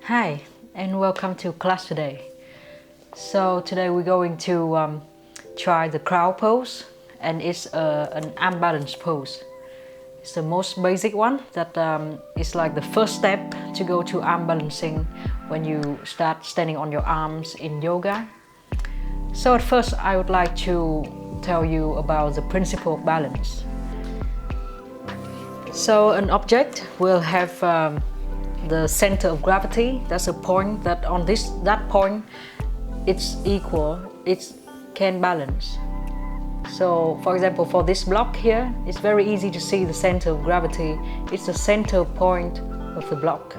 Hi, and welcome to class today. So today we're going to try the crow pose, and it's an arm balance pose. It's the most basic one that is like the first step to go to arm balancing when you start standing on your arms in yoga. So at first I would like to tell you about the principle of balance. So an object will have the center of gravity. That's a point that on that point it's equal, it can balance. So for example, for this block here, it's very easy to see the center of gravity. It's the center point of the block.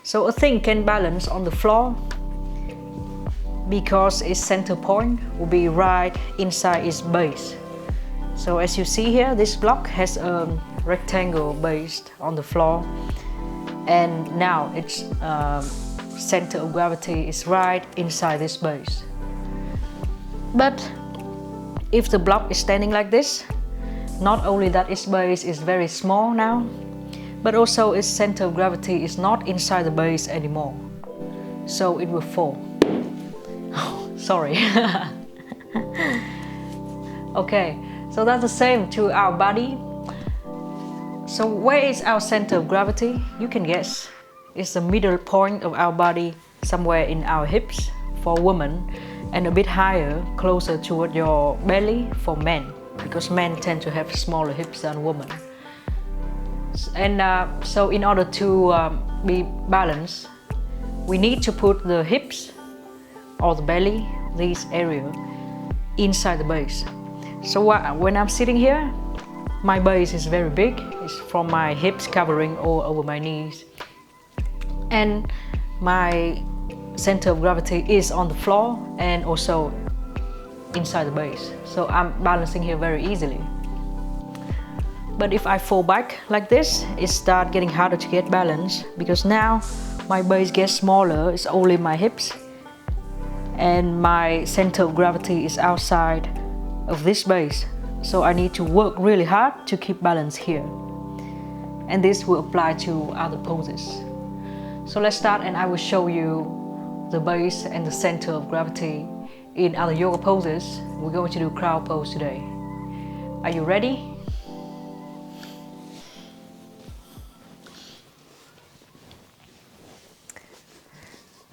So a thing can balance on the floor because its center point will be right inside its base. So as you see here, this block has a rectangle based on the floor, and now its center of gravity is right inside this base. But if the block is standing like this, not only that its base is very small now, but also its center of gravity is not inside the base anymore, so it will fall. Sorry. Okay, so that's the same to our body. So where is our center of gravity? You can guess. It's the middle point of our body, somewhere in our hips for women, and a bit higher, closer toward your belly for men, because men tend to have smaller hips than women. And so in order to be balanced, we need to put the hips or the belly, this area, inside the base. So when I'm sitting here, my base is very big. It's from my hips covering all over my knees. And my center of gravity is on the floor and also inside the base. So I'm balancing here very easily. But if I fall back like this, it starts getting harder to get balance, because now my base gets smaller. It's only my hips, and my center of gravity is outside of this base. So I need to work really hard to keep balance here. And this will apply to other poses. So let's start, and I will show you the base and the center of gravity in other yoga poses. We're going to do crow pose today. Are you ready?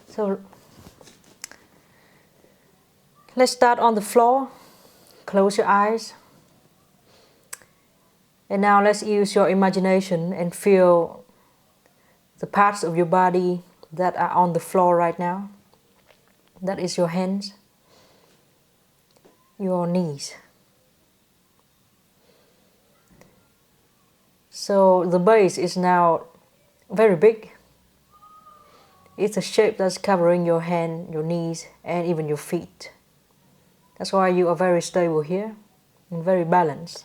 So let's start on the floor. Close your eyes. And now let's use your imagination and feel the parts of your body that are on the floor right now. That is your hands, your knees. So the base is now very big. It's a shape that's covering your hand, your knees, and even your feet. That's why you are very stable here and very balanced.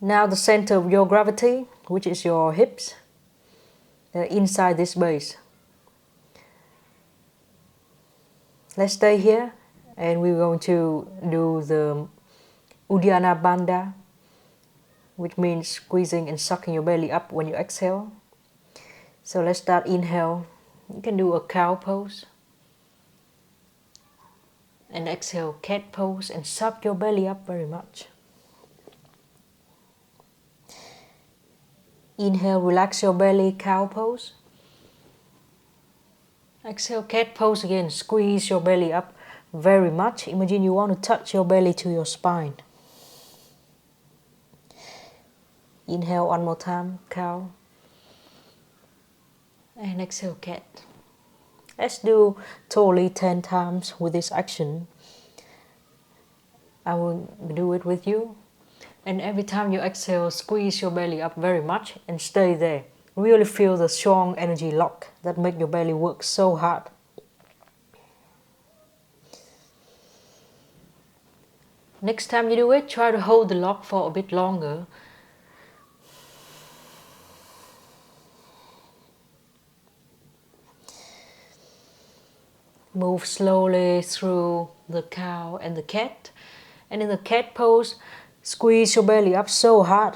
Now the center of your gravity, which is your hips, inside this base. Let's stay here, and we're going to do the Uddiyana Bandha, which means squeezing and sucking your belly up when you exhale. So let's start. Inhale. You can do a cow pose. And exhale, cat pose, and suck your belly up very much. Inhale, relax your belly, cow pose. Exhale, cat pose again, squeeze your belly up very much. Imagine you want to touch your belly to your spine. Inhale one more time, cow. And exhale, cat. Let's do totally 10 times with this action. I will do it with you. And every time you exhale, squeeze your belly up very much and stay there. Really feel the strong energy lock that makes your belly work so hard. Next time you do it, try to hold the lock for a bit longer. Move slowly through the cow and the cat. And in the cat pose, squeeze your belly up so hard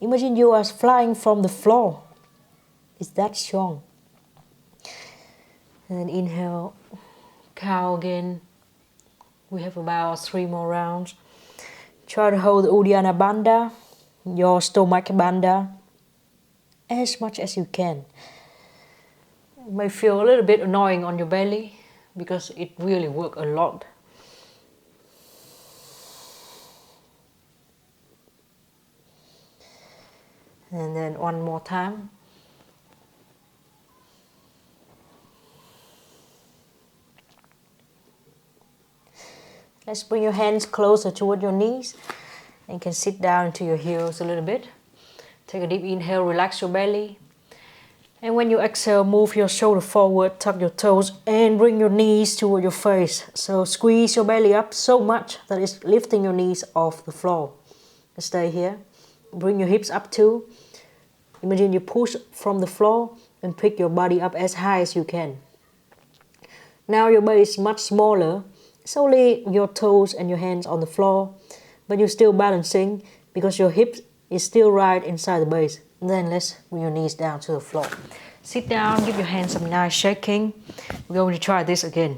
Imagine you are flying from the floor. It's that strong. And then inhale, cow again. We have about 3 more rounds. Try to hold the Uddiyana Bandha, your stomach bandha, as much as you can. It may feel a little bit annoying on your belly because it really works a lot. And then one more time. Let's bring your hands closer toward your knees and you can sit down into your heels a little bit. Take a deep inhale, relax your belly. And when you exhale, move your shoulder forward, tuck your toes and bring your knees toward your face. So squeeze your belly up so much that it's lifting your knees off the floor. Stay here. Bring your hips up too. Imagine you push from the floor and pick your body up as high as you can. Now your body is much smaller. It's only your toes and your hands on the floor, but you're still balancing because your hips is still right inside the base. And then let's bring your knees down to the floor. Sit down, give your hands some nice shaking. We're going to try this again.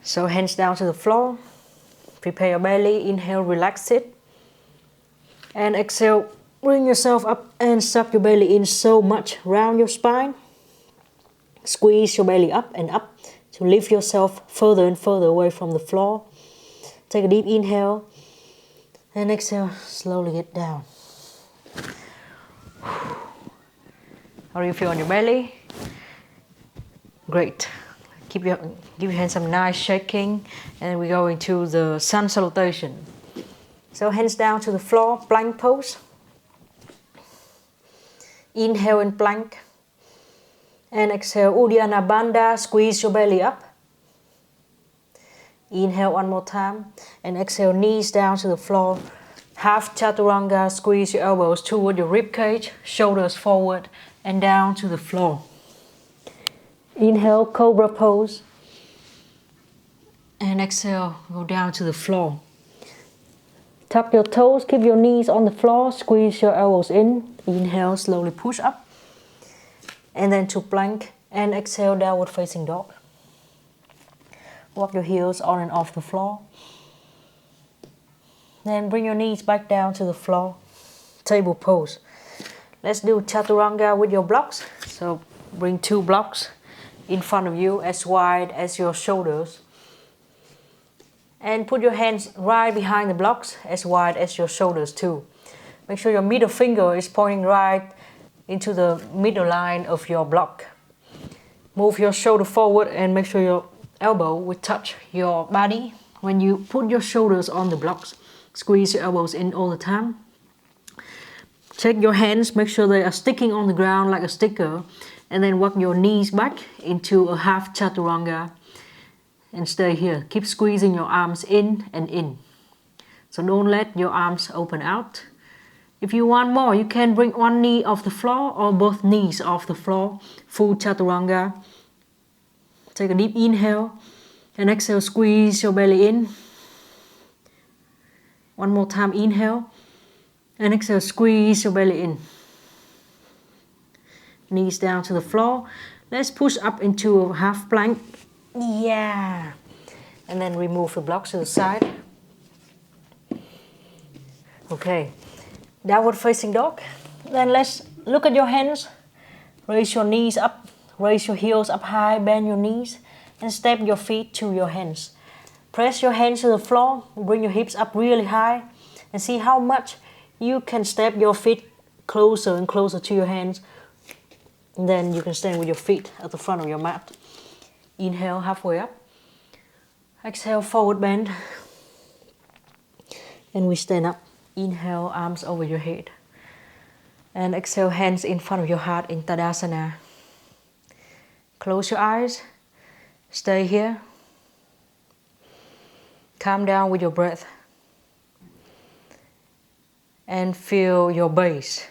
So hands down to the floor. Prepare your belly, inhale, relax it. And exhale, bring yourself up and suck your belly in so much round your spine. Squeeze your belly up and up to lift yourself further and further away from the floor. Take a deep inhale and exhale, slowly get down. How do you feel on your belly? Great. Give your hands some nice shaking and we go into the sun salutation. So hands down to the floor, plank pose. Inhale in plank. And exhale, Uddiyana Bandha, squeeze your belly up. Inhale one more time. And exhale, knees down to the floor. Half Chaturanga, squeeze your elbows toward your rib cage, shoulders forward and down to the floor. Inhale, Cobra pose. And exhale, go down to the floor. Tuck your toes, keep your knees on the floor, squeeze your elbows in. Inhale, slowly push up. And then to plank and exhale, downward facing dog. Walk your heels on and off the floor. Then bring your knees back down to the floor. Table pose. Let's do Chaturanga with your blocks. So bring 2 blocks in front of you as wide as your shoulders. And put your hands right behind the blocks as wide as your shoulders too. Make sure your middle finger is pointing right into the middle line of your block. Move your shoulder forward and make sure your elbow will touch your body when you put your shoulders on the blocks. Squeeze your elbows in all the time. Check your hands, make sure they are sticking on the ground like a sticker, and then walk your knees back into a half Chaturanga and stay here. Keep squeezing your arms in and in. So don't let your arms open out. If you want more, you can bring one knee off the floor or both knees off the floor. Full Chaturanga. Take a deep inhale and exhale, squeeze your belly in. One more time, inhale and exhale, squeeze your belly in. Knees down to the floor. Let's push up into a half plank. Yeah. And then remove the blocks to the side. Okay. Downward facing dog. Then let's look at your hands. Raise your knees up. Raise your heels up high. Bend your knees. And step your feet to your hands. Press your hands to the floor. Bring your hips up really high. And see how much you can step your feet closer and closer to your hands. And then you can stand with your feet at the front of your mat. Inhale halfway up. Exhale, forward bend. And we stand up. Inhale, arms over your head. And exhale, hands in front of your heart in Tadasana. Close your eyes. Stay here. Calm down with your breath. And feel your base.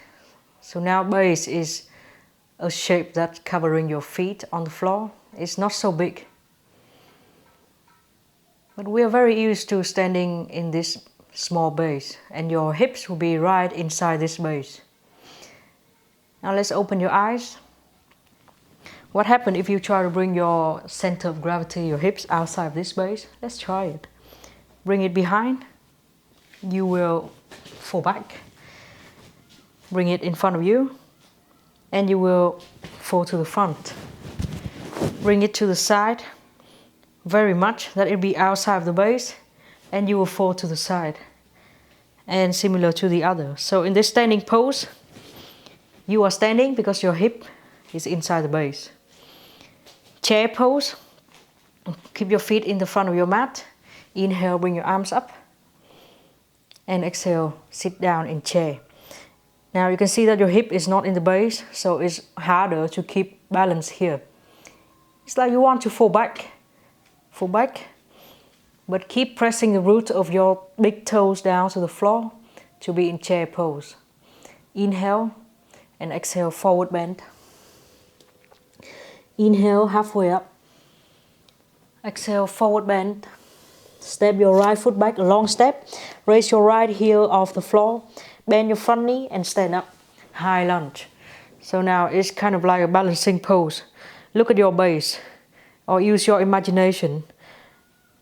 So now base is a shape that's covering your feet on the floor. It's not so big. But we are very used to standing in this small base, and your hips will be right inside this base. Now let's open your eyes. What happens if you try to bring your center of gravity, your hips, outside of this base? Let's try it. Bring it behind. You will fall back. Bring it in front of you, and you will fall to the front. Bring it to the side very much that it will be outside of the base, and you will fall to the side. And similar to the other. So in this standing pose, you are standing because your hip is inside the base. Chair pose. Keep your feet in the front of your mat. Inhale, bring your arms up. And exhale, sit down in chair. Now you can see that your hip is not in the base, so it's harder to keep balance here. It's like you want to fall back. Fall back. But keep pressing the root of your big toes down to the floor to be in chair pose. Inhale and exhale, forward bend. Inhale, halfway up. Exhale, forward bend. Step your right foot back, a long step. Raise your right heel off the floor. Bend your front knee and stand up. High lunge. So now it's kind of like a balancing pose. Look at your base or use your imagination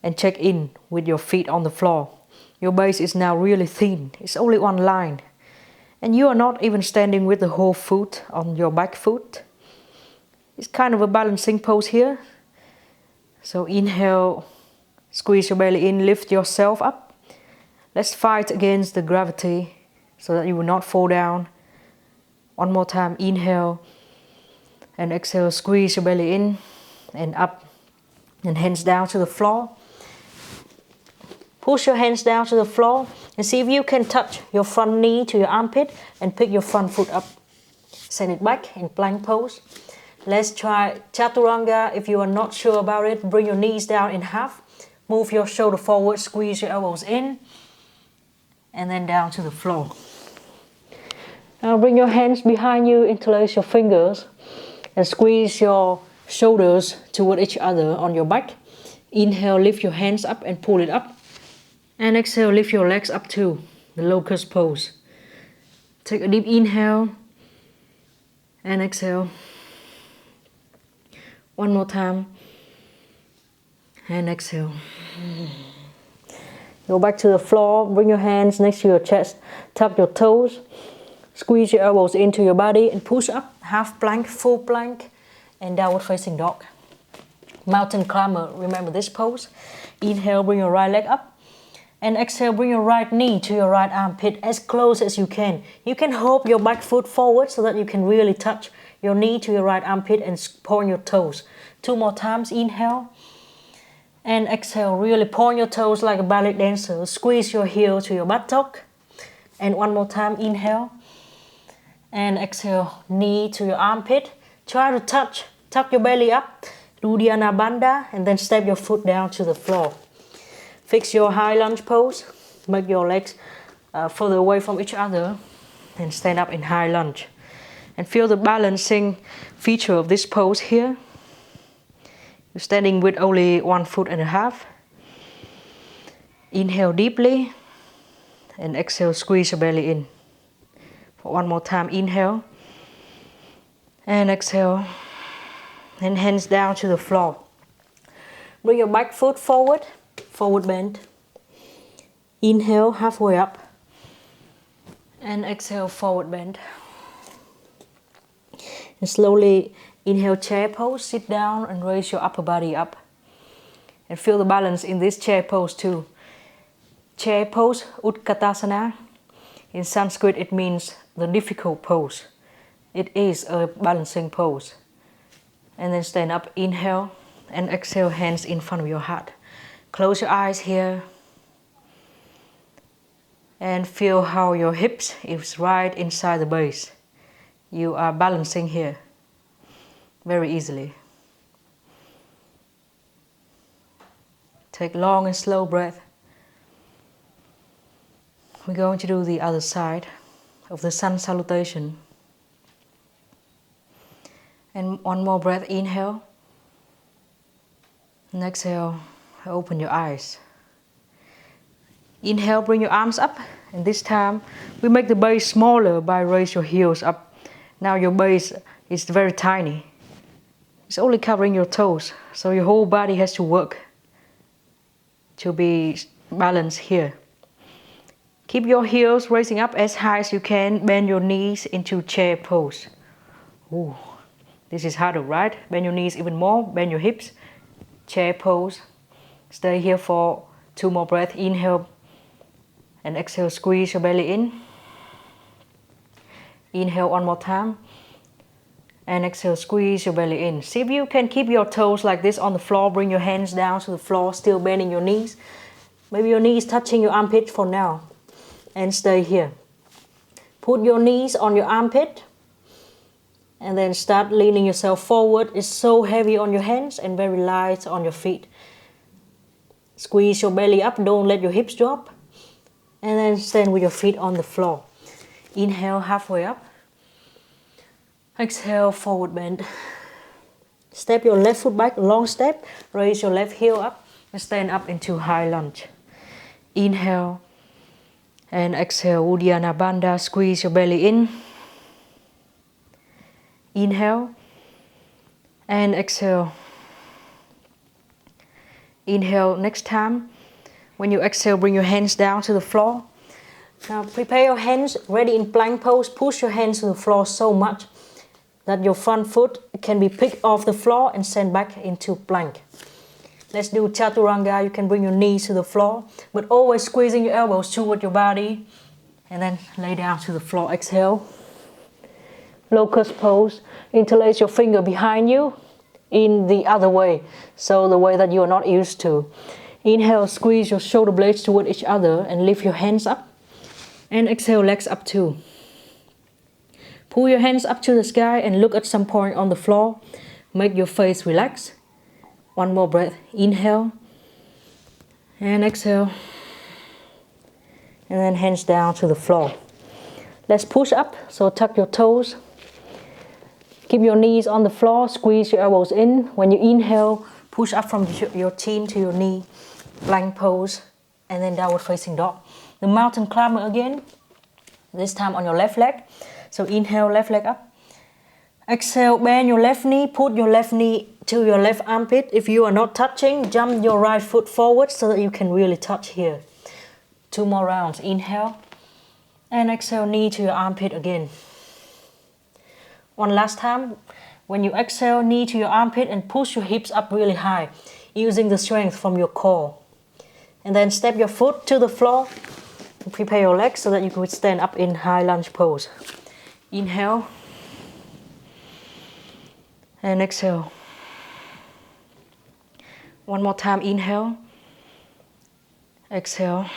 and check in with your feet on the floor. Your base is now really thin. It's only one line. And you are not even standing with the whole foot on your back foot. It's kind of a balancing pose here. So inhale, squeeze your belly in, lift yourself up. Let's fight against the gravity so that you will not fall down. One more time, inhale and exhale, squeeze your belly in and up and hands down to the floor. Push your hands down to the floor and see if you can touch your front knee to your armpit and pick your front foot up. Send it back in plank pose. Let's try chaturanga. If you are not sure about it, bring your knees down in half. Move your shoulder forward, squeeze your elbows in, and then down to the floor. Now bring your hands behind you, interlace your fingers, and squeeze your shoulders toward each other on your back. Inhale, lift your hands up and pull it up. And exhale, lift your legs up to the locust pose. Take a deep inhale and exhale. One more time. And exhale. Go back to the floor. Bring your hands next to your chest. Tap your toes. Squeeze your elbows into your body and push up. Half plank, full plank, and downward facing dog. Mountain climber. Remember this pose. Inhale, bring your right leg up. And exhale, bring your right knee to your right armpit as close as you can. You can hold your back foot forward so that you can really touch your knee to your right armpit and point your toes. 2 more times, inhale. And exhale, really point your toes like a ballet dancer. Squeeze your heel to your buttock. And 1 more time, inhale. And exhale, knee to your armpit. Try to tuck your belly up. Uddiyana Bandha, and then step your foot down to the floor. Fix your high lunge pose. Make your legs further away from each other and stand up in high lunge. And feel the balancing feature of this pose here. You're standing with only 1.5 feet. Inhale deeply and exhale, squeeze your belly in. For 1 more time, inhale and exhale. And hands down to the floor. Bring your back foot forward. Forward bend. Inhale, halfway up. And exhale, forward bend. And slowly inhale, chair pose. Sit down and raise your upper body up. And feel the balance in this chair pose too. Chair pose, Utkatasana. In Sanskrit it means the difficult pose. It is a balancing pose. And then stand up, inhale and exhale, hands in front of your heart. Close your eyes here and feel how your hips is right inside the base. You are balancing here very easily. Take long and slow breath. We're going to do the other side of the sun salutation. And 1 more breath, inhale. And exhale, open your eyes. Inhale, bring your arms up. And this time, we make the base smaller by raise your heels up. Now your base is very tiny. It's only covering your toes. So your whole body has to work to be balanced here. Keep your heels raising up as high as you can. Bend your knees into chair pose. Ooh, this is harder, right? Bend your knees even more. Bend your hips. Chair pose. Stay here for 2 more breaths. Inhale and exhale, squeeze your belly in. Inhale 1 more time. And exhale, squeeze your belly in. See if you can keep your toes like this on the floor. Bring your hands down to the floor, still bending your knees. Maybe your knees touching your armpit for now. And stay here. Put your knees on your armpit. And then start leaning yourself forward. It's so heavy on your hands and very light on your feet. Squeeze your belly up. Don't let your hips drop. And then stand with your feet on the floor. Inhale, halfway up. Exhale, forward bend. Step your left foot back, long step. Raise your left heel up and stand up into high lunge. Inhale and exhale, Uddiyana Bandha. Squeeze your belly in. Inhale and exhale. Inhale. Next time, when you exhale, bring your hands down to the floor. Now prepare your hands ready in plank pose. Push your hands to the floor so much that your front foot can be picked off the floor and sent back into plank. Let's do chaturanga. You can bring your knees to the floor, but always squeezing your elbows toward your body. And then lay down to the floor. Exhale. Locust pose. Interlace your finger behind you in the other way. So the way that you are not used to. Inhale, squeeze your shoulder blades toward each other and lift your hands up. And exhale, legs up too. Pull your hands up to the sky and look at some point on the floor. Make your face relax. 1 more breath. Inhale. And exhale. And then hands down to the floor. Let's push up. So tuck your toes. Keep your knees on the floor. Squeeze your elbows in. When you inhale, push up from your chin to your knee. Plank pose. And then downward facing dog. The mountain climber again. This time on your left leg. So inhale, left leg up. Exhale, bend your left knee. Put your left knee to your left armpit. If you are not touching, jump your right foot forward so that you can really touch here. 2 more rounds. Inhale. And exhale, knee to your armpit again. One last time. When you exhale, knee to your armpit and push your hips up really high, using the strength from your core. And then step your foot to the floor. Prepare your legs so that you can stand up in high lunge pose. Inhale. And exhale. 1 more time. Inhale. Exhale.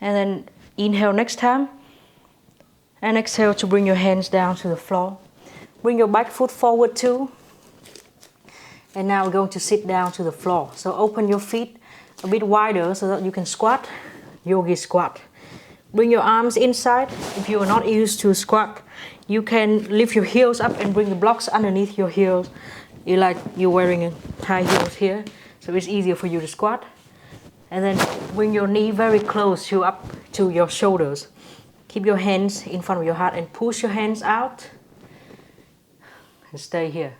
And then inhale next time. And exhale to bring your hands down to the floor. Bring your back foot forward too. And now we're going to sit down to the floor. So open your feet a bit wider so that you can squat. Yogi squat. Bring your arms inside. If you are not used to squat, you can lift your heels up and bring the blocks underneath your heels. You're wearing high heels here, so it's easier for you to squat. And then bring your knee very close up to your shoulders. Keep your hands in front of your heart and push your hands out. And stay here.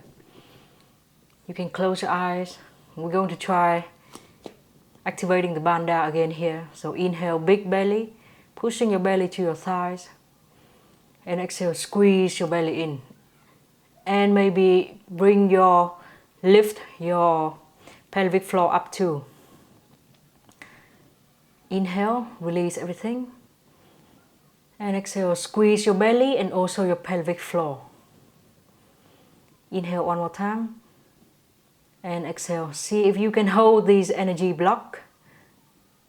You can close your eyes. We're going to try activating the bandha again here. So inhale, big belly, pushing your belly to your thighs. And exhale, squeeze your belly in. And maybe lift your pelvic floor up too. Inhale, release everything. And exhale, squeeze your belly and also your pelvic floor. Inhale 1 more time. And exhale. See if you can hold these energy block,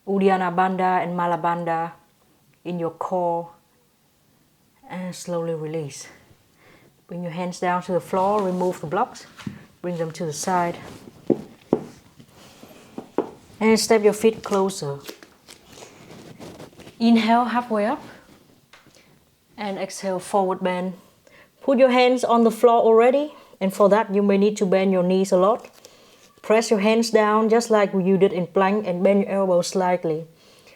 Uddiyana Bandha and Mala Bandha, in your core. And slowly release. Bring your hands down to the floor, remove the blocks, bring them to the side. And step your feet closer. Inhale, halfway up. And exhale, forward bend. Put your hands on the floor already. And for that, you may need to bend your knees a lot. Press your hands down just like you did in plank and bend your elbows slightly.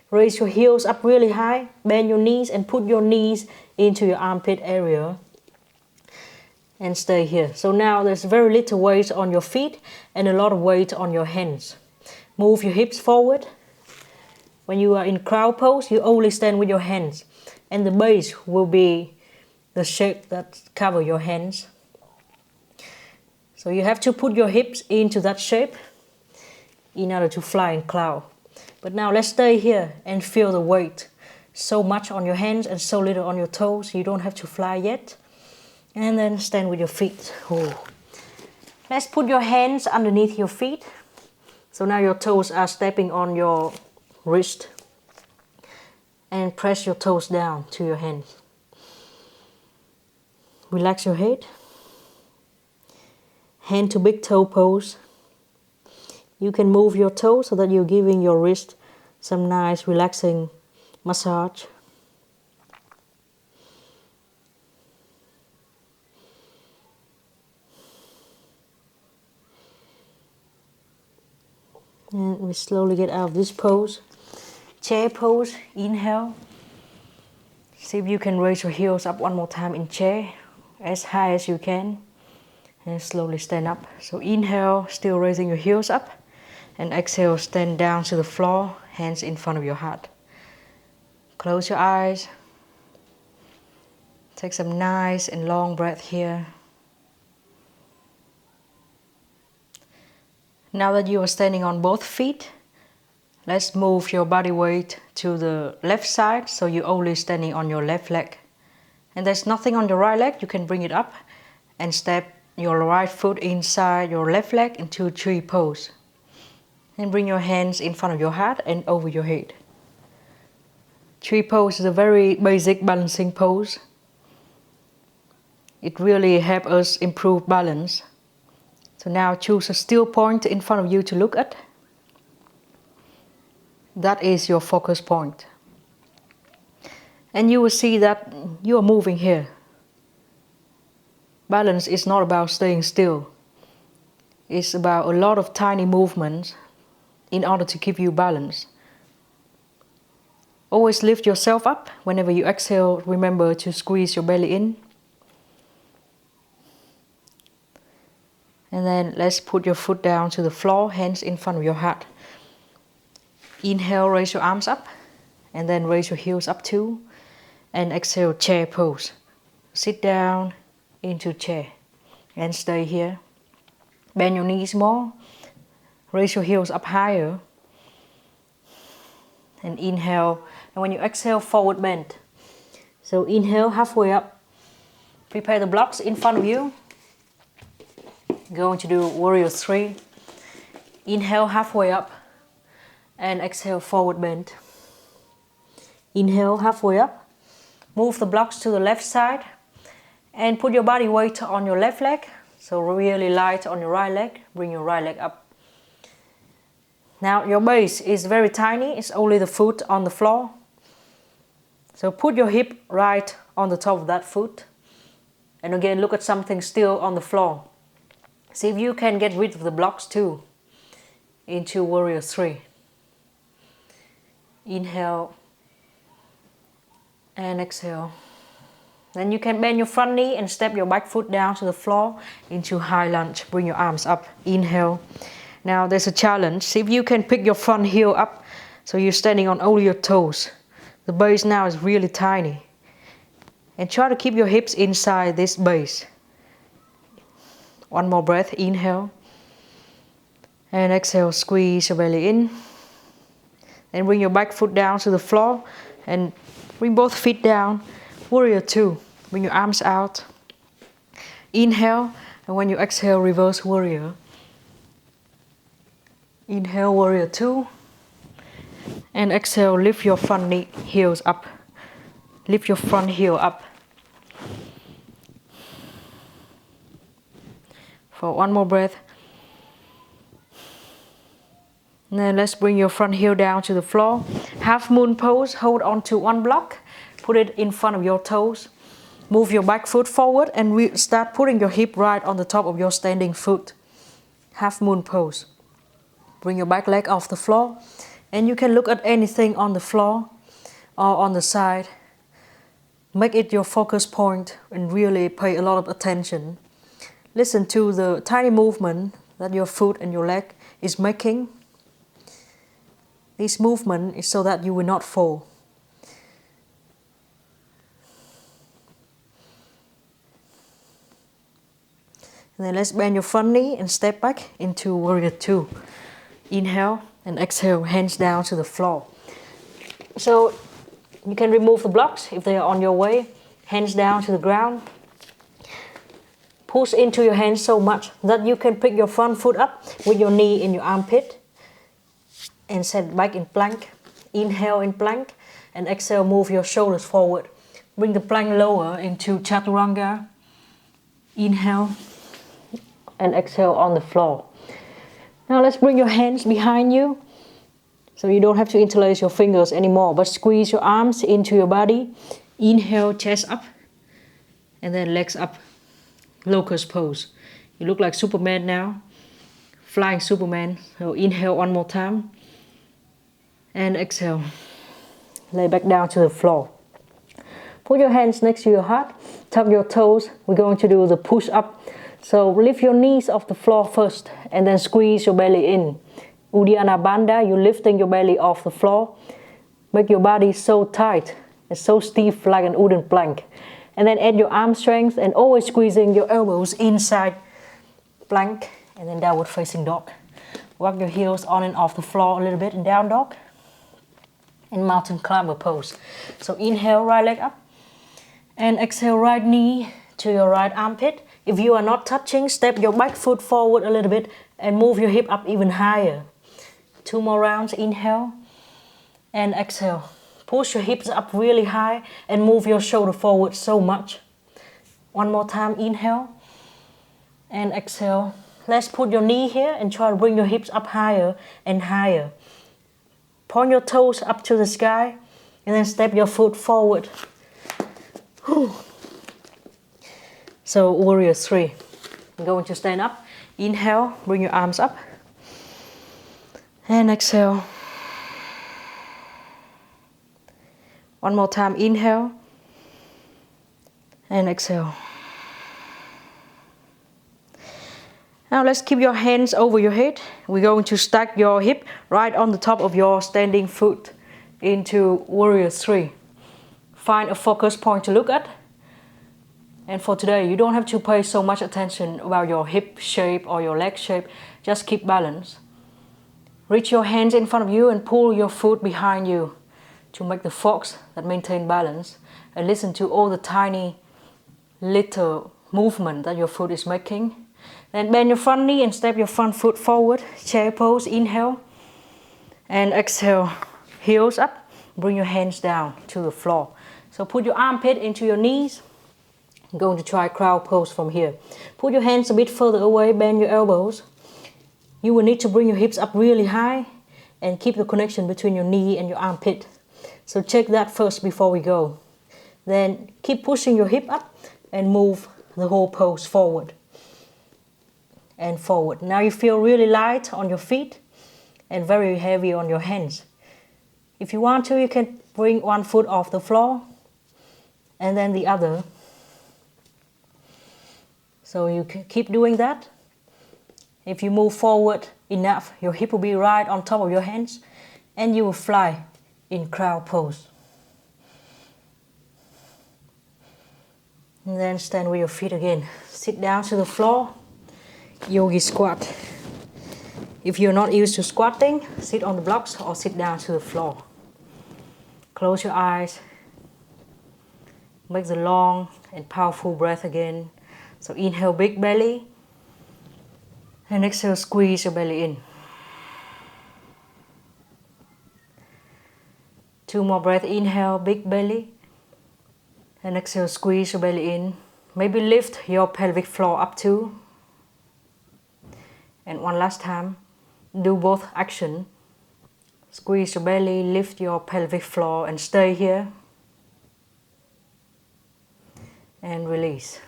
Raise your heels up really high, bend your knees and put your knees into your armpit area. And stay here. So now there's very little weight on your feet and a lot of weight on your hands. Move your hips forward. When you are in crow pose, you only stand with your hands. And the base will be the shape that cover your hands. So you have to put your hips into that shape in order to fly in cloud. But now let's stay here and feel the weight. So much on your hands and so little on your toes. You don't have to fly yet. And then stand with your feet. Ooh. Let's put your hands underneath your feet. So now your toes are stepping on your wrist. And press your toes down to your hands. Relax your head. Hand to big toe pose. You can move your toes so that you're giving your wrist some nice relaxing massage. And we slowly get out of this pose. Chair pose, inhale. See if you can raise your heels up one more time in chair, as high as you can. And slowly stand up. So inhale, still raising your heels up. And exhale, stand down to the floor, hands in front of your heart. Close your eyes. Take some nice and long breath here. Now that you are standing on both feet, let's move your body weight to the left side, so you're only standing on your left leg. And there's nothing on your right leg, you can bring it up and step your right foot inside your left leg into tree pose. And bring your hands in front of your heart and over your head. Tree pose is a very basic balancing pose. It really helps us improve balance. So now choose a still point in front of you to look at. That is your focus point. And you will see that you are moving here. Balance is not about staying still. It's about a lot of tiny movements in order to keep you balanced. Always lift yourself up. Whenever you exhale, remember to squeeze your belly in. And then let's put your foot down to the floor, hands in front of your heart. Inhale, raise your arms up. And then raise your heels up too. And exhale, chair pose. Sit down into chair. And stay here. Bend your knees more. Raise your heels up higher. And inhale. And when you exhale, forward bend. So inhale, halfway up. Prepare the blocks in front of you. Going to do warrior 3. Inhale, halfway up. And exhale, forward bend. Inhale, halfway up. Move the blocks to the left side. And put your body weight on your left leg. So really light on your right leg. Bring your right leg up. Now your base is very tiny. It's only the foot on the floor. So put your hip right on the top of that foot. And again, look at something still on the floor. See if you can get rid of the blocks too. Into warrior 3. Inhale. And exhale. Then you can bend your front knee and step your back foot down to the floor into high lunge. Bring your arms up. Inhale. Now there's a challenge. See if you can pick your front heel up so you're standing on only your toes. The base now is really tiny. And try to keep your hips inside this base. One more breath. Inhale. And exhale. Squeeze your belly in. Then bring your back foot down to the floor. And bring both feet down. Warrior 2. Bring your arms out. Inhale. And when you exhale, reverse warrior. Inhale, warrior 2. And exhale, lift your front knee, heels up. Lift your front heel up. For one more breath. And then let's bring your front heel down to the floor. Half moon pose, hold on to one block. Put it in front of your toes. Move your back foot forward and start putting your hip right on the top of your standing foot. Half moon pose. Bring your back leg off the floor. And you can look at anything on the floor or on the side. Make it your focus point and really pay a lot of attention. Listen to the tiny movement that your foot and your leg is making. This movement is so that you will not fall. And then let's bend your front knee and step back into Warrior 2. Inhale and exhale, hands down to the floor. So you can remove the blocks if they are on your way. Hands down to the ground. Push into your hands so much that you can pick your front foot up with your knee in your armpit. And set back in plank. Inhale in plank. And exhale, move your shoulders forward. Bring the plank lower into Chaturanga. Inhale. And exhale on the floor. Now let's bring your hands behind you. So you don't have to interlace your fingers anymore, but squeeze your arms into your body. Inhale, chest up. And then legs up. Locust pose. You look like Superman now. Flying Superman. So inhale one more time. And exhale. Lay back down to the floor. Put your hands next to your heart. Tuck your toes. We're going to do the push up. So lift your knees off the floor first and then squeeze your belly in. Uddiyana Bandha, you're lifting your belly off the floor. Make your body so tight and so stiff like an wooden plank. And then add your arm strength and always squeezing your elbows inside plank and then downward facing dog. Walk your heels on and off the floor a little bit in down dog. And mountain climber pose. So inhale, right leg up. And exhale, right knee to your right armpit. If you are not touching, step your back foot forward a little bit and move your hip up even higher. 2 more rounds, inhale and exhale. Push your hips up really high and move your shoulder forward so much. 1 more time, inhale and exhale. Let's put your knee here and try to bring your hips up higher and higher. Point your toes up to the sky and then step your foot forward. Whew. So Warrior 3. I'm going to stand up. Inhale, bring your arms up. And exhale. 1 more time, inhale. And exhale. Now let's keep your hands over your head. We're going to stack your hip right on the top of your standing foot into Warrior 3. Find a focus point to look at. And for today, you don't have to pay so much attention about your hip shape or your leg shape. Just keep balance. Reach your hands in front of you and pull your foot behind you to make the forks that maintain balance. And listen to all the tiny little movement that your foot is making. Then bend your front knee and step your front foot forward. Chair pose, inhale. And exhale, heels up. Bring your hands down to the floor. So put your armpit into your knees. I'm going to try crow pose from here. Put your hands a bit further away, bend your elbows. You will need to bring your hips up really high and keep the connection between your knee and your armpit. So check that first before we go. Then keep pushing your hip up and move the whole pose forward. And forward. Now you feel really light on your feet and very heavy on your hands. If you want to, you can bring one foot off the floor and then the other. So you can keep doing that. If you move forward enough, your hip will be right on top of your hands and you will fly in crow pose. And then stand with your feet again. Sit down to the floor. Yogi squat. If you're not used to squatting, sit on the blocks or sit down to the floor. Close your eyes. Make the long and powerful breath again. So inhale, big belly. And exhale, squeeze your belly in. 2 more breaths. Inhale, big belly. And exhale, squeeze your belly in. Maybe lift your pelvic floor up too. And one last time, do both action. Squeeze your belly, lift your pelvic floor and stay here. And release.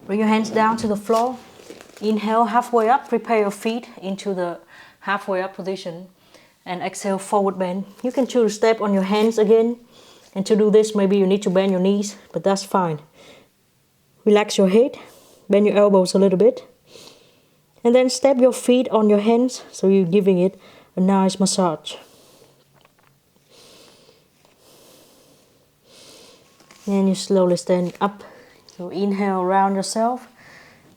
Bring your hands down to the floor. Inhale, halfway up, prepare your feet into the halfway up position. And exhale, forward bend. You can choose to step on your hands again. And to do this, maybe you need to bend your knees, but that's fine. Relax your head, bend your elbows a little bit. And then step your feet on your hands, so you're giving it a nice massage. And you slowly stand up. So inhale, round yourself.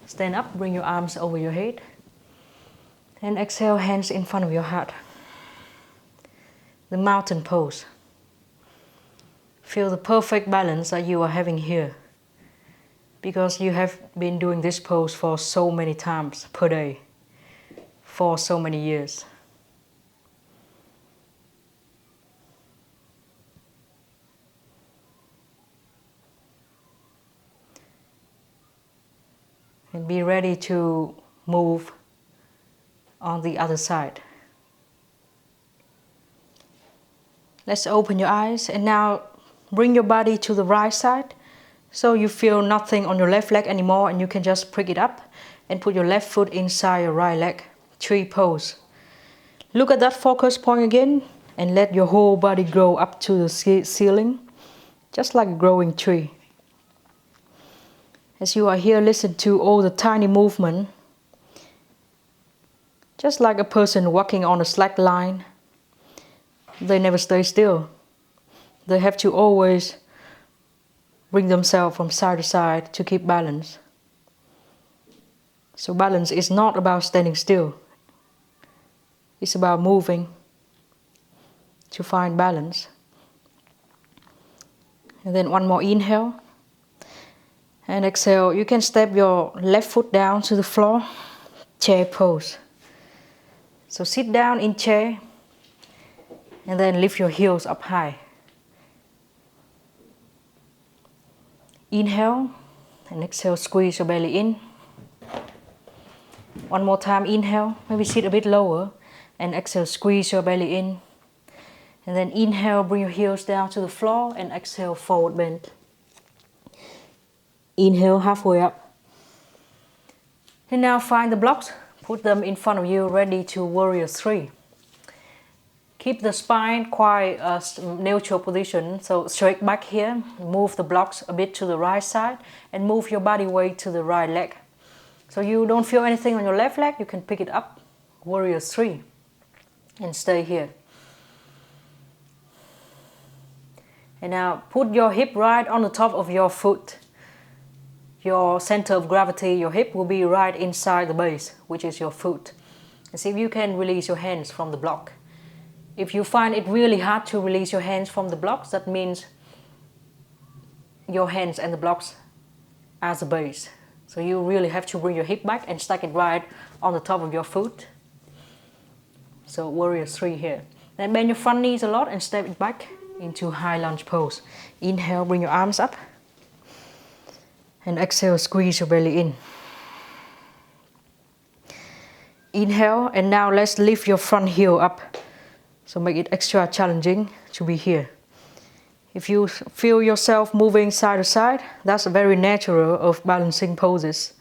Stand up, bring your arms over your head. And exhale, hands in front of your heart. The mountain pose. Feel the perfect balance that you are having here, because you have been doing this pose for so many times per day, for so many years. And be ready to move on the other side. Let's open your eyes and now bring your body to the right side, so you feel nothing on your left leg anymore, and you can just pick it up and put your left foot inside your right leg. Tree pose. Look at that focus point again and let your whole body grow up to the ceiling, just like a growing tree. As you are here, listen to all the tiny movement, just like a person walking on a slack line. They never stay still. They have to always bring themselves from side to side to keep balance. So balance is not about standing still. It's about moving to find balance. And then one more inhale. And exhale, you can step your left foot down to the floor. Chair pose. So sit down in chair and then lift your heels up high. Inhale and exhale, squeeze your belly in. One more time, inhale, maybe sit a bit lower, and exhale, squeeze your belly in. And then inhale, bring your heels down to the floor, and exhale, forward bend. Inhale, halfway up. And now find the blocks, put them in front of you, ready to warrior 3. Keep the spine quite a neutral position, so straight back here. Move the blocks a bit to the right side and move your body weight to the right leg. So you don't feel anything on your left leg, you can pick it up. Warrior 3. And stay here. And now put your hip right on the top of your foot. Your center of gravity, your hip will be right inside the base, which is your foot. And see if you can release your hands from the block. If you find it really hard to release your hands from the blocks, that means your hands and the blocks as the base. So you really have to bring your hip back and stack it right on the top of your foot. So warrior 3 here. Then bend your front knees a lot and step it back into high lunge pose. Inhale, bring your arms up. And exhale, squeeze your belly in. Inhale, and now let's lift your front heel up. So make it extra challenging to be here. If you feel yourself moving side to side, that's very natural of balancing poses.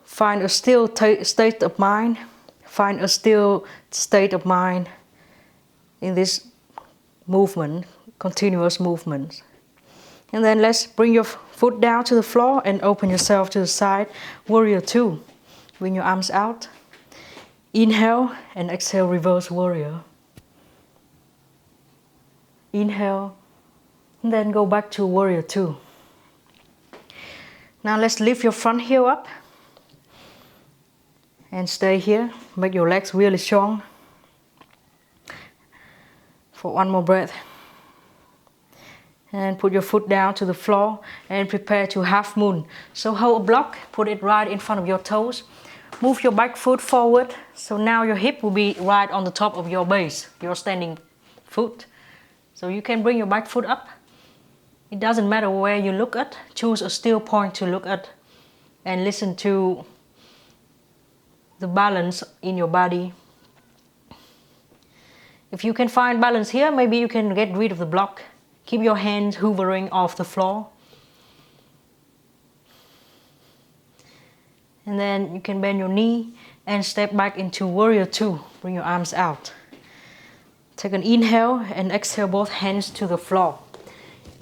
Find a still state of mind. Find a still state of mind in this movement, continuous movement. And then let's bring your foot down to the floor and open yourself to the side. Warrior 2. Bring your arms out. Inhale and exhale, reverse warrior. Inhale and then go back to warrior 2. Now let's lift your front heel up and stay here. Make your legs really strong. For one more breath. And put your foot down to the floor and prepare to half moon. So hold a block, put it right in front of your toes. Move your back foot forward. So now your hip will be right on the top of your base, your standing foot. So you can bring your back foot up. It doesn't matter where you look at. Choose a still point to look at and listen to the balance in your body. If you can find balance here, maybe you can get rid of the block. Keep your hands hovering off the floor. And then you can bend your knee and step back into warrior two. Bring your arms out. Take an inhale and exhale both hands to the floor.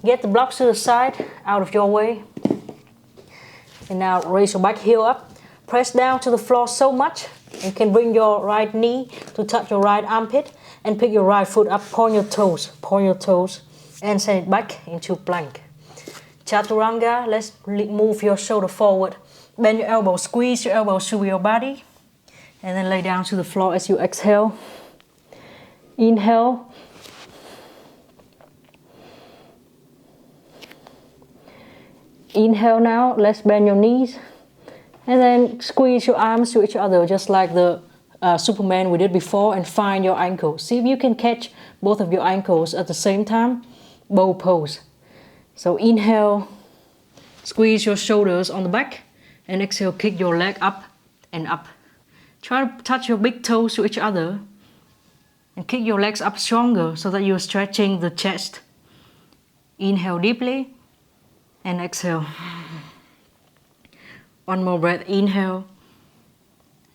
Get the blocks to the side, out of your way. And now raise your back heel up. Press down to the floor so much you can bring your right knee to touch your right armpit and pick your right foot up. Point your toes and send it back into plank. Chaturanga, let's move your shoulder forward. Bend your elbow, squeeze your elbows through your body. And then lay down to the floor as you exhale. Inhale. Inhale now, let's bend your knees. And then squeeze your arms to each other, just like the Superman we did before, and find your ankles. See if you can catch both of your ankles at the same time. Bow pose. So inhale, squeeze your shoulders on the back, and exhale, kick your leg up and up. Try to touch your big toes to each other and kick your legs up stronger so that you're stretching the chest. Inhale deeply and exhale. One more breath, inhale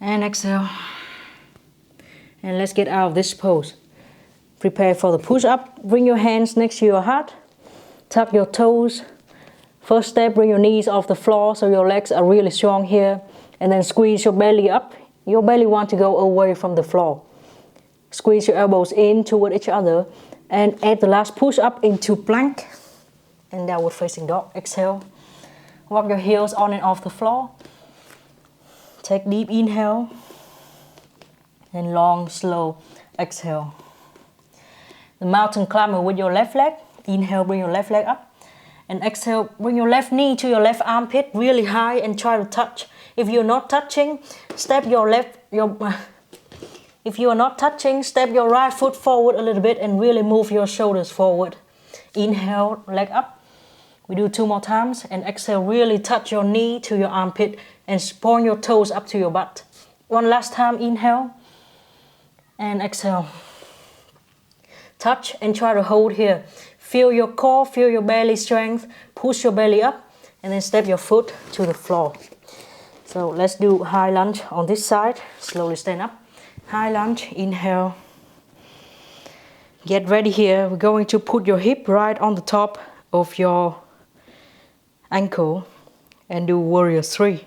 and exhale. And let's get out of this pose. Prepare for the push-up. Bring your hands next to your heart. Tuck your toes. First step, bring your knees off the floor so your legs are really strong here. And then squeeze your belly up. Your belly wants to go away from the floor. Squeeze your elbows in toward each other. And add the last push-up into plank. And downward facing dog. Exhale. Walk your heels on and off the floor. Take deep inhale. And long, slow exhale. The mountain climber with your left leg. Inhale, bring your left leg up. And exhale, bring your left knee to your left armpit really high and try to touch. If you're not touching, step your if you are not touching, step your right foot forward a little bit and really move your shoulders forward. Inhale, leg up. We do 2 more times. And exhale, really touch your knee to your armpit and point your toes up to your butt. One last time, inhale. And exhale. Touch and try to hold here. Feel your core, feel your belly strength. Push your belly up and then step your foot to the floor. So let's do high lunge on this side. Slowly stand up. High lunge, inhale. Get ready here. We're going to put your hip right on the top of your ankle and do warrior 3.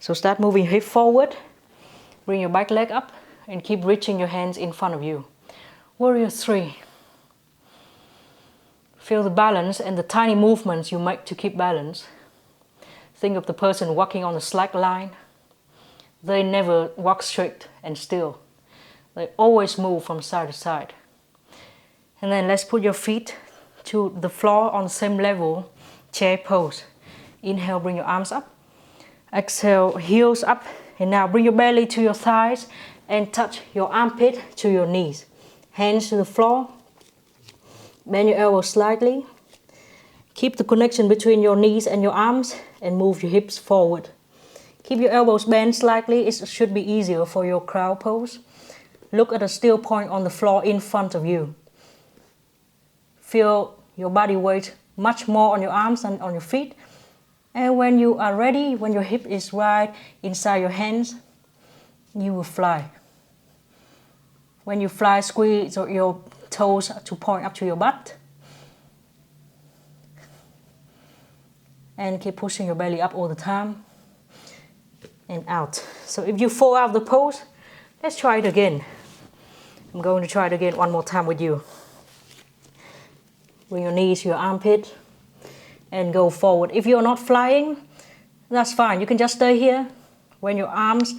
So start moving hip forward. Bring your back leg up and keep reaching your hands in front of you. Warrior 3. Feel the balance and the tiny movements you make to keep balance. Think of the person walking on a slack line. They never walk straight and still. They always move from side to side. And then let's put your feet to the floor on the same level, chair pose. Inhale, bring your arms up. Exhale, heels up. And now bring your belly to your thighs and touch your armpit to your knees. Hands to the floor. Bend your elbows slightly. Keep the connection between your knees and your arms and move your hips forward. Keep your elbows bent slightly. It should be easier for your crow pose. Look at a still point on the floor in front of you. Feel your body weight much more on your arms than on your feet. And when you are ready, when your hip is right inside your hands, you will fly. When you fly, squeeze your toes to point up to your butt. And keep pushing your belly up all the time. And out. So if you fall out of the pose, let's try it again. I'm going to try it again one more time with you. Bring your knees to your armpit and go forward. If you're not flying, that's fine. You can just stay here when your arms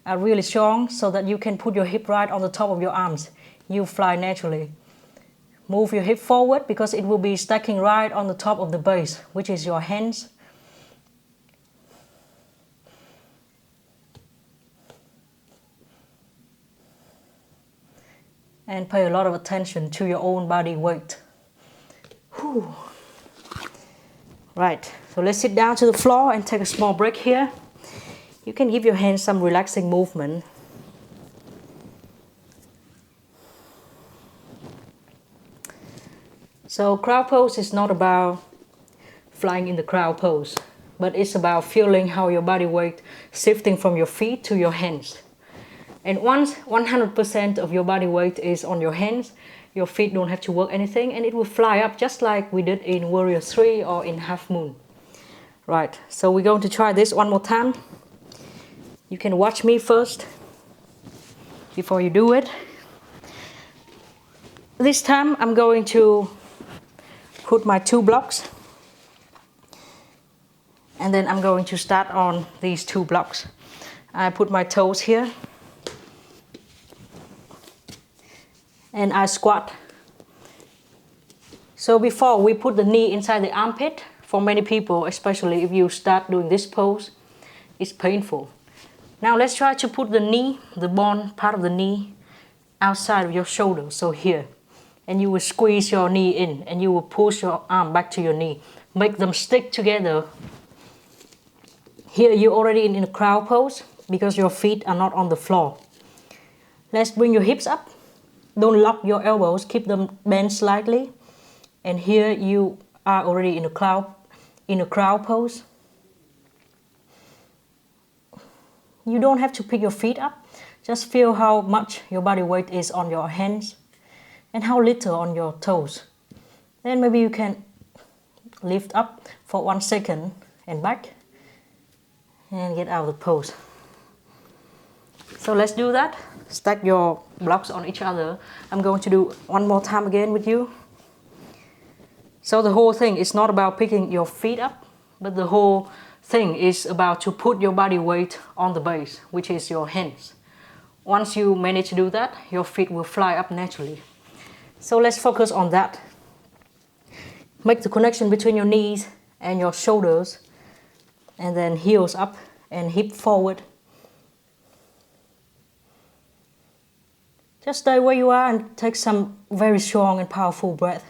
are really strong so that you can put your hip right on the top of your arms. You fly naturally. Move your hip forward because it will be stacking right on the top of the base, which is your hands. And pay a lot of attention to your own body weight. Whew. Right, so let's sit down to the floor and take a small break here. You can give your hands some relaxing movement. So crow pose is not about flying in the crow pose, but it's about feeling how your body weight shifting from your feet to your hands. And once 100% of your body weight is on your hands, your feet don't have to work anything, and it will fly up just like we did in Warrior 3 or in Half Moon. Right, so we're going to try this one more time. You can watch me first before you do it. This time I'm going to put my 2 blocks, and then I'm going to start on these 2 blocks. I put my toes here and I squat. So before we put the knee inside the armpit, for many people, especially if you start doing this pose, it's painful. Now let's try to put the knee, the bone part of the knee, outside of your shoulder, so here. And you will squeeze your knee in and you will push your arm back to your knee. Make them stick together. Here you're already in a crow pose because your feet are not on the floor. Let's bring your hips up. Don't lock your elbows, keep them bent slightly. And here you are already in a crow pose. You don't have to pick your feet up. Just feel how much your body weight is on your hands and how little on your toes. Then maybe you can lift up for 1 second and back and get out of the pose. So let's do that. Stack your blocks on each other. I'm going to do one more time again with you. So the whole thing is not about picking your feet up, but the whole thing is about to put your body weight on the base, which is your hands. Once you manage to do that, your feet will fly up naturally. So let's focus on that. Make the connection between your knees and your shoulders, and then heels up and hip forward. Just stay where you are and take some very strong and powerful breath.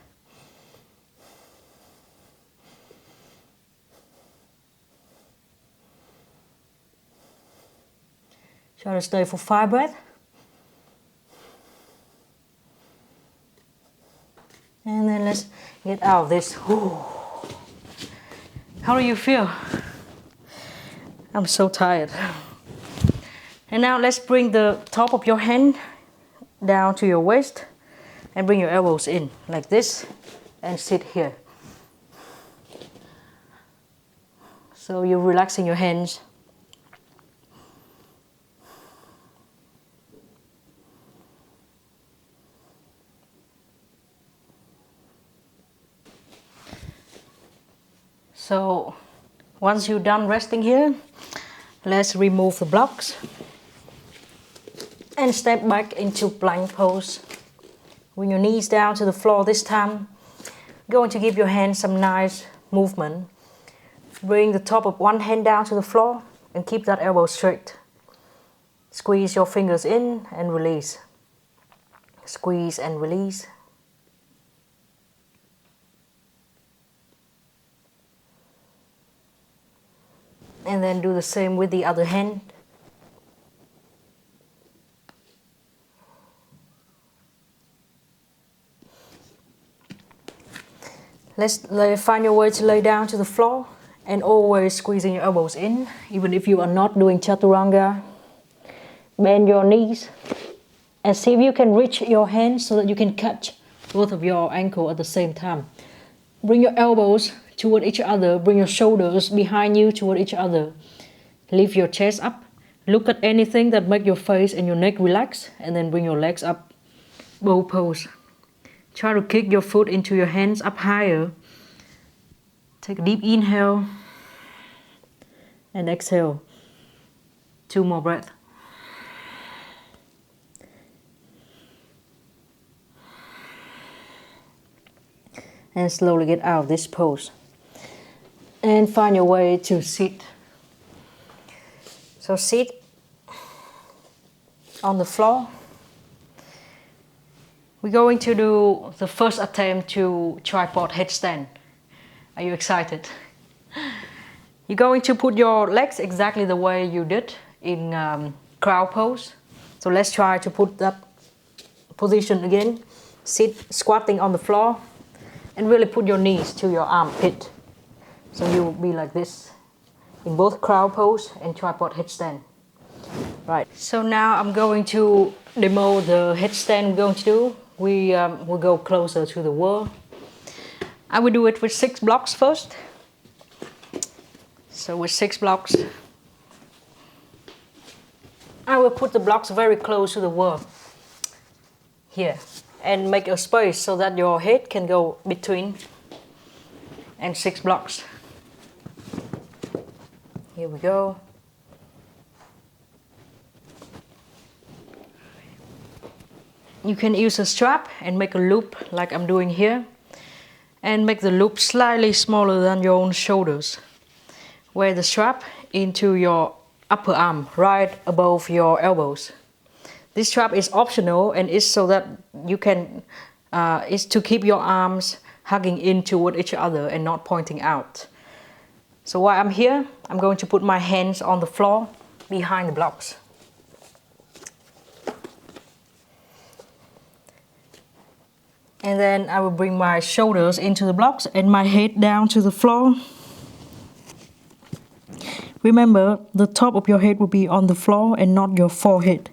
Try to stay for 5 breaths. And then let's get out of this. Ooh. How do you feel? I'm so tired. And now let's bring the top of your hand down to your waist and bring your elbows in like this and sit here. So you're relaxing your hands. So once you're done resting here, let's remove the blocks and step back into plank pose. Bring your knees down to the floor this time. Going to give your hands some nice movement. Bring the top of one hand down to the floor and keep that elbow straight. Squeeze your fingers in and release. Squeeze and release. And then do the same with the other hand. Let's find your way to lay down to the floor and always squeezing your elbows in, even if you are not doing chaturanga. Bend your knees and see if you can reach your hands so that you can catch both of your ankles at the same time. Bring your elbows toward each other, bring your shoulders behind you toward each other. Lift your chest up, look at anything that makes your face and your neck relax, and then bring your legs up, bow pose. Try to kick your foot into your hands up higher. Take a deep inhale and exhale. 2 more breaths. And slowly get out of this pose. And find your way to sit. So sit on the floor. We're going to do the first attempt to tripod headstand. Are you excited? You're going to put your legs exactly the way you did in crow pose. So let's try to put that position again. Sit squatting on the floor and really put your knees to your armpit. So you will be like this in both crow pose and tripod headstand. Right. So now I'm going to demo the headstand we're going to do. We will go closer to the wall. I will do it with 6 blocks first. So with 6 blocks, I will put the blocks very close to the wall here and make a space so that your head can go between and 6 blocks. Here we go. You can use a strap and make a loop like I'm doing here, and make the loop slightly smaller than your own shoulders. Wear the strap into your upper arm, right above your elbows. This strap is optional and is so that you can, is to keep your arms hugging in toward each other and not pointing out. So while I'm here, I'm going to put my hands on the floor behind the blocks. And then I will bring my shoulders into the blocks and my head down to the floor. Remember, the top of your head will be on the floor and not your forehead.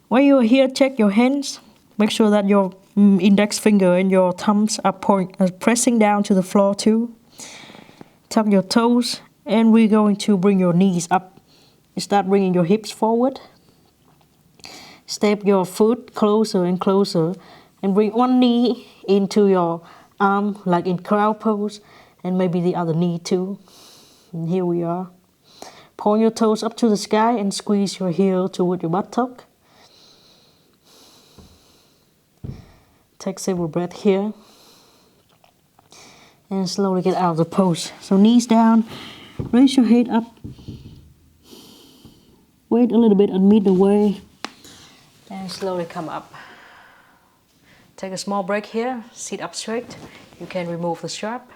While you're here, check your hands. Make sure that your index finger and your thumbs are pressing down to the floor too. Tuck your toes, and we're going to bring your knees up. Start bringing your hips forward. Step your foot closer and closer. And bring one knee into your arm, like in crow pose, and maybe the other knee too. And here we are. Point your toes up to the sky and squeeze your heel toward your buttock. Take several breaths here. And slowly get out of the pose. So knees down, raise your head up. Wait a little bit and meet the way. And slowly come up. Take a small break here, sit up straight. You can remove the strap.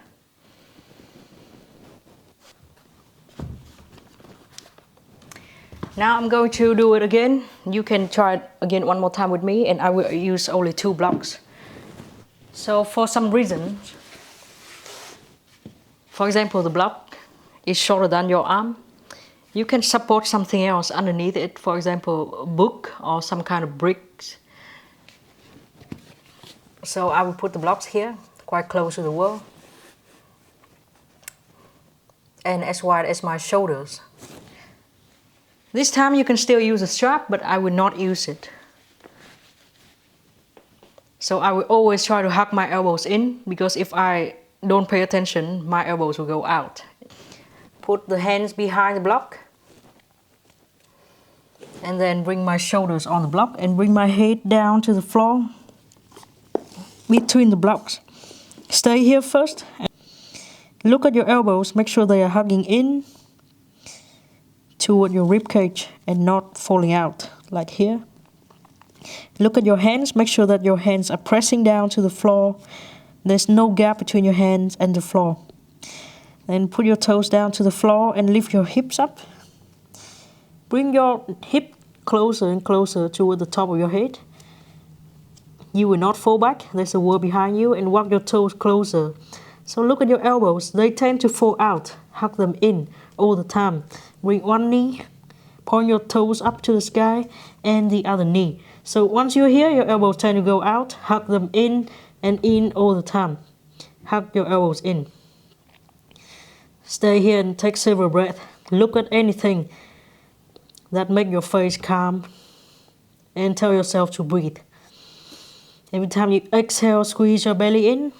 Now I'm going to do it again. You can try it again one more time with me, and I will use only 2 blocks. So for some reason, for example, the block is shorter than your arm, you can support something else underneath it, for example, a book or some kind of bricks. So I will put the blocks here, quite close to the wall, and as wide as my shoulders. This time you can still use a strap, but I will not use it. So I will always try to hug my elbows in, because if I don't pay attention, my elbows will go out. Put the hands behind the block, and then bring my shoulders on the block and bring my head down to the floor. Between the blocks. Stay here first. Look at your elbows. Make sure they are hugging in toward your rib cage and not falling out, like here. Look at your hands. Make sure that your hands are pressing down to the floor. There's no gap between your hands and the floor. Then put your toes down to the floor and lift your hips up. Bring your hip closer and closer toward the top of your head. You will not fall back, there's a wall behind you, and walk your toes closer. So look at your elbows, they tend to fall out. Hug them in all the time. Bring one knee, point your toes up to the sky, and the other knee. So once you're here, your elbows tend to go out. Hug them in and in all the time. Hug your elbows in. Stay here and take several breaths. Look at anything that make your face calm, and tell yourself to breathe. Every time you exhale, squeeze your belly in.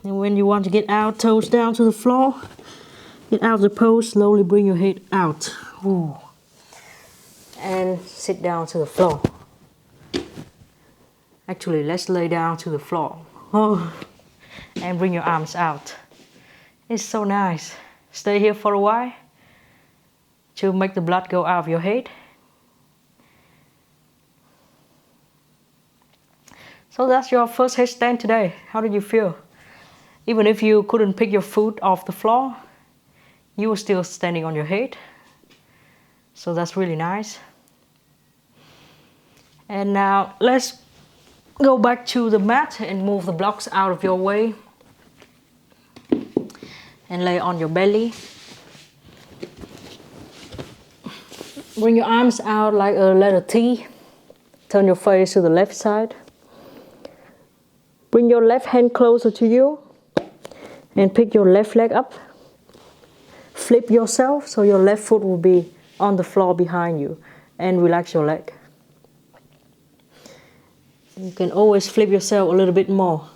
And when you want to get out, toes down to the floor, get out of the pose, slowly bring your head out. Ooh. And sit down to the floor. Actually, let's lay down to the floor. Oh. And bring your arms out. It's so nice. Stay here for a while to make the blood go out of your head. So that's your first headstand today. How did you feel? Even if you couldn't pick your foot off the floor, you were still standing on your head. So that's really nice. And now let's go back to the mat and move the blocks out of your way. And lay on your belly. Bring your arms out like a letter T. Turn your face to the left side. Bring your left hand closer to you and pick your left leg up. Flip yourself so your left foot will be on the floor behind you, and relax your leg. You can always flip yourself a little bit more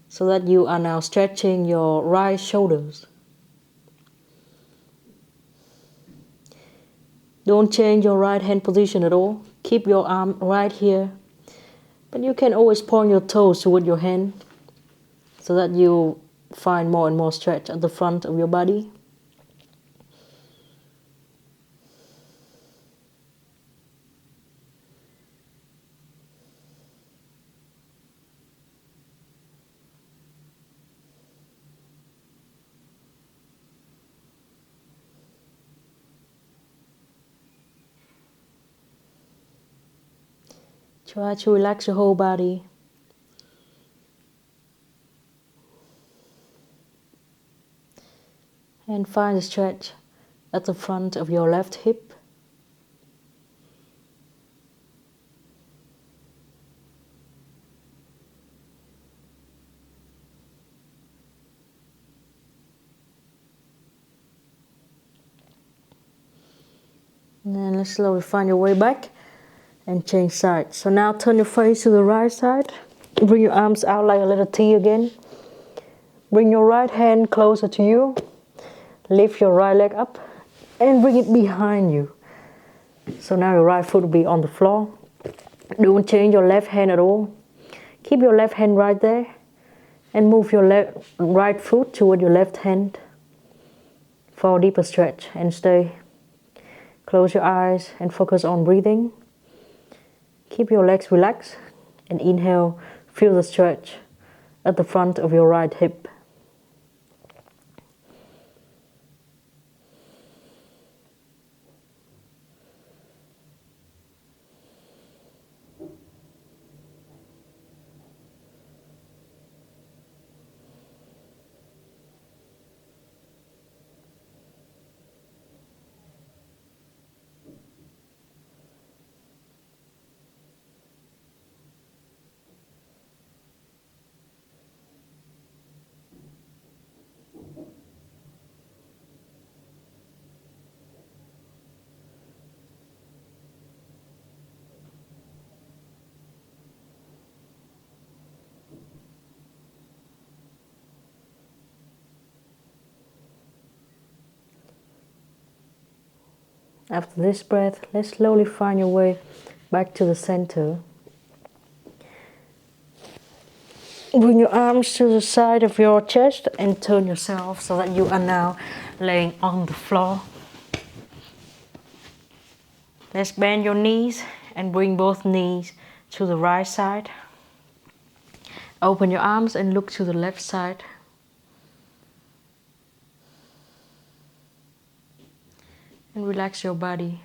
so that you are now stretching your right shoulders. Don't change your right hand position at all. Keep your arm right here, but you can always point your toes toward your hand so that you find more and more stretch at the front of your body. Try to relax your whole body. And find a stretch at the front of your left hip. And then let's slowly find your way back and change sides. So now turn your face to the right side. Bring your arms out like a letter T again. Bring your right hand closer to you. Lift your right leg up and bring it behind you. So now your right foot will be on the floor. Don't change your left hand at all. Keep your left hand right there and move your right foot toward your left hand for a deeper stretch, and stay. Close your eyes and focus on breathing. Keep your legs relaxed and inhale, feel the stretch at the front of your right hip. After this breath, let's slowly find your way back to the center. Bring your arms to the side of your chest and turn yourself so that you are now laying on the floor. Let's bend your knees and bring both knees to the right side. Open your arms and look to the left side. And relax your body.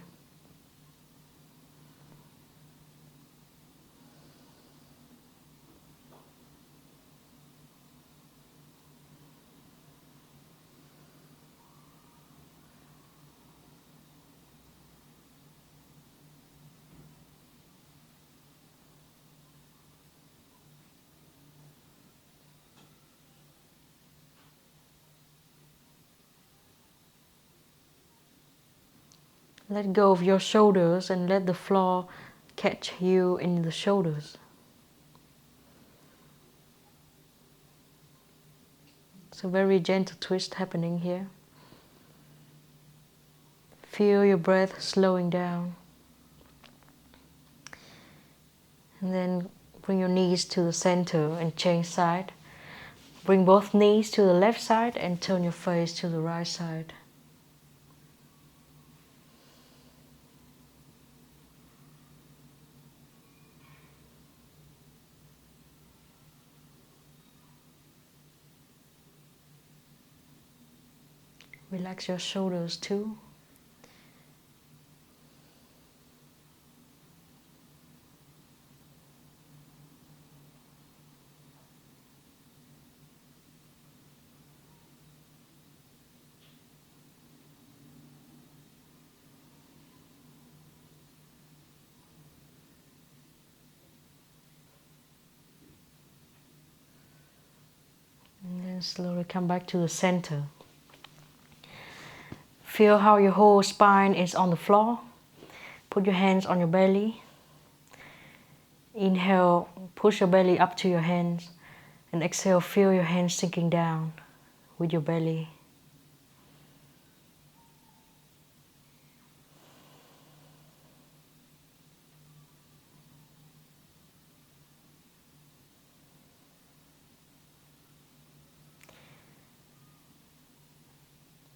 Let go of your shoulders and let the floor catch you in the shoulders. It's a very gentle twist happening here. Feel your breath slowing down. And then bring your knees to the center and change side. Bring both knees to the left side and turn your face to the right side. Relax your shoulders too. And slowly come back to the center. Feel how your whole spine is on the floor. Put your hands on your belly. Inhale, push your belly up to your hands. And exhale, feel your hands sinking down with your belly.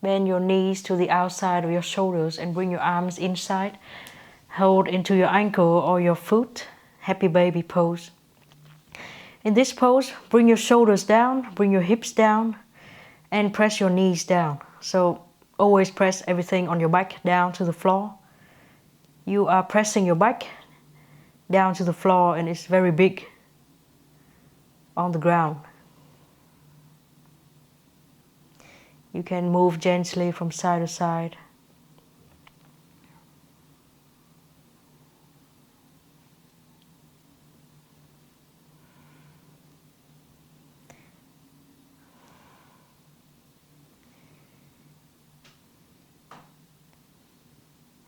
Bend your knees to the outside of your shoulders and bring your arms inside. Hold into your ankle or your foot. Happy baby pose. In this pose, bring your shoulders down, bring your hips down, and press your knees down. So always press everything on your back down to the floor. You are pressing your back down to the floor and it's very big on the ground. You can move gently from side to side.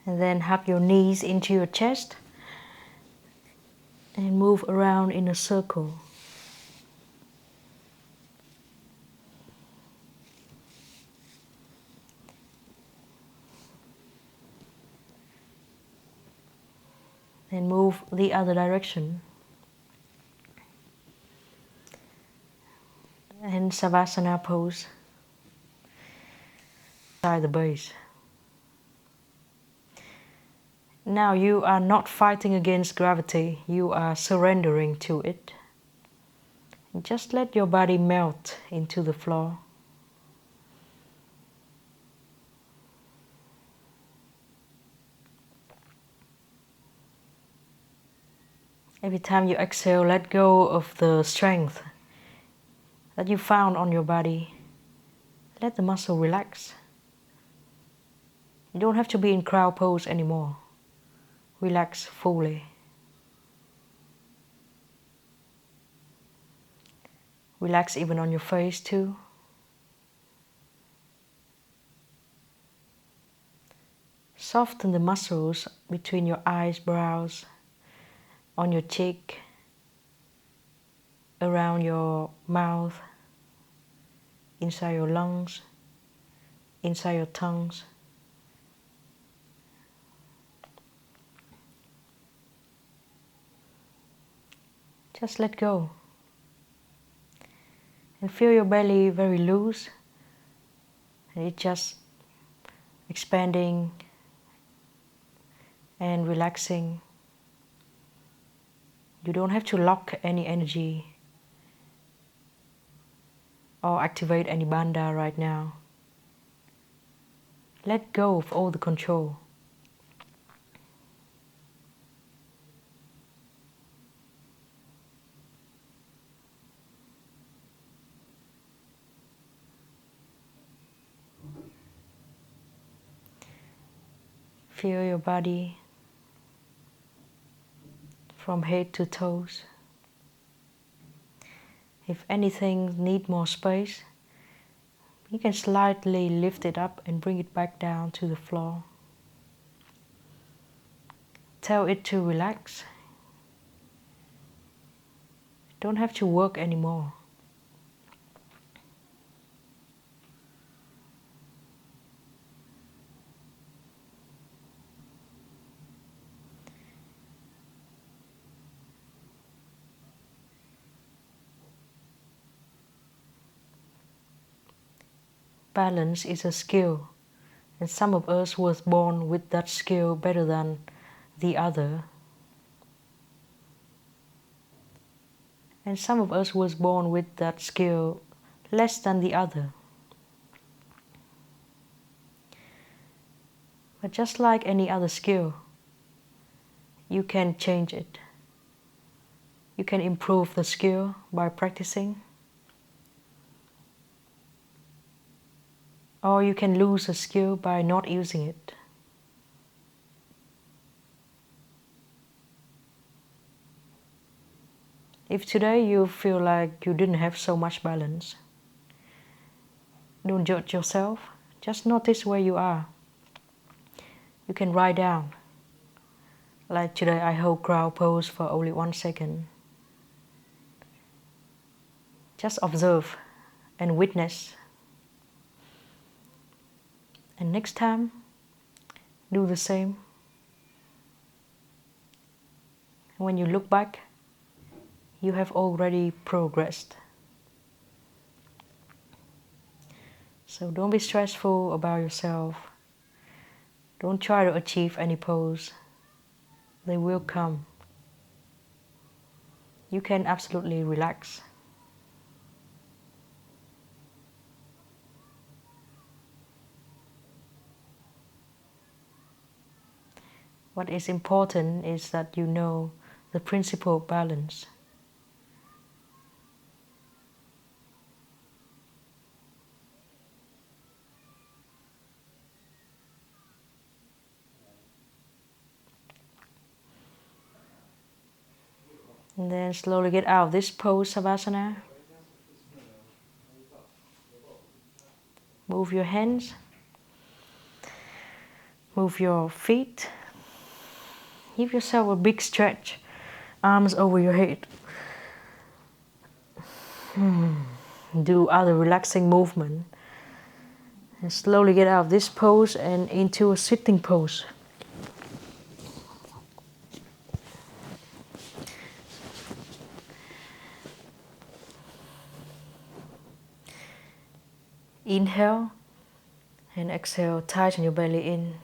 And then hug your knees into your chest and move around in a circle. And move the other direction. And Savasana pose. Side the base. Now you are not fighting against gravity, you are surrendering to it. And just let your body melt into the floor. Every time you exhale, let go of the strength that you found on your body. Let the muscle relax. You don't have to be in crow pose anymore. Relax fully. Relax even on your face too. Soften the muscles between your eyes, brows, on your cheek, around your mouth, inside your lungs, inside your tongues. Just let go. And feel your belly very loose. And it's just expanding and relaxing. You don't have to lock any energy or activate any bandha right now. Let go of all the control. Feel your body from head to toes. If anything needs more space, you can slightly lift it up and bring it back down to the floor. Tell it to relax. Don't have to work anymore. Balance is a skill, and some of us was born with that skill better than the other. And some of us was born with that skill less than the other. But just like any other skill, you can change it. You can improve the skill by practicing. Or you can lose a skill by not using it. If today you feel like you didn't have so much balance, Don't judge yourself. Just notice where you are. You can write down. Like today, I hold crow pose for only 1 second. Just observe and witness. And next time, do the same. When you look back, you have already progressed. So don't be stressful about yourself. Don't try to achieve any pose. They will come. You can absolutely relax. What is important is that you know the principle of balance. And then slowly get out of this pose, Savasana. Move your hands. Move your feet. Give yourself a big stretch. Arms over your head. Do other relaxing movement. And slowly get out of this pose and into a sitting pose. Inhale and exhale, tighten your belly in.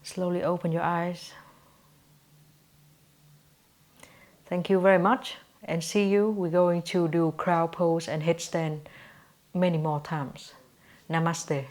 Slowly open your eyes. Thank you very much and see you. We're going to do crow pose and headstand many more times. Namaste.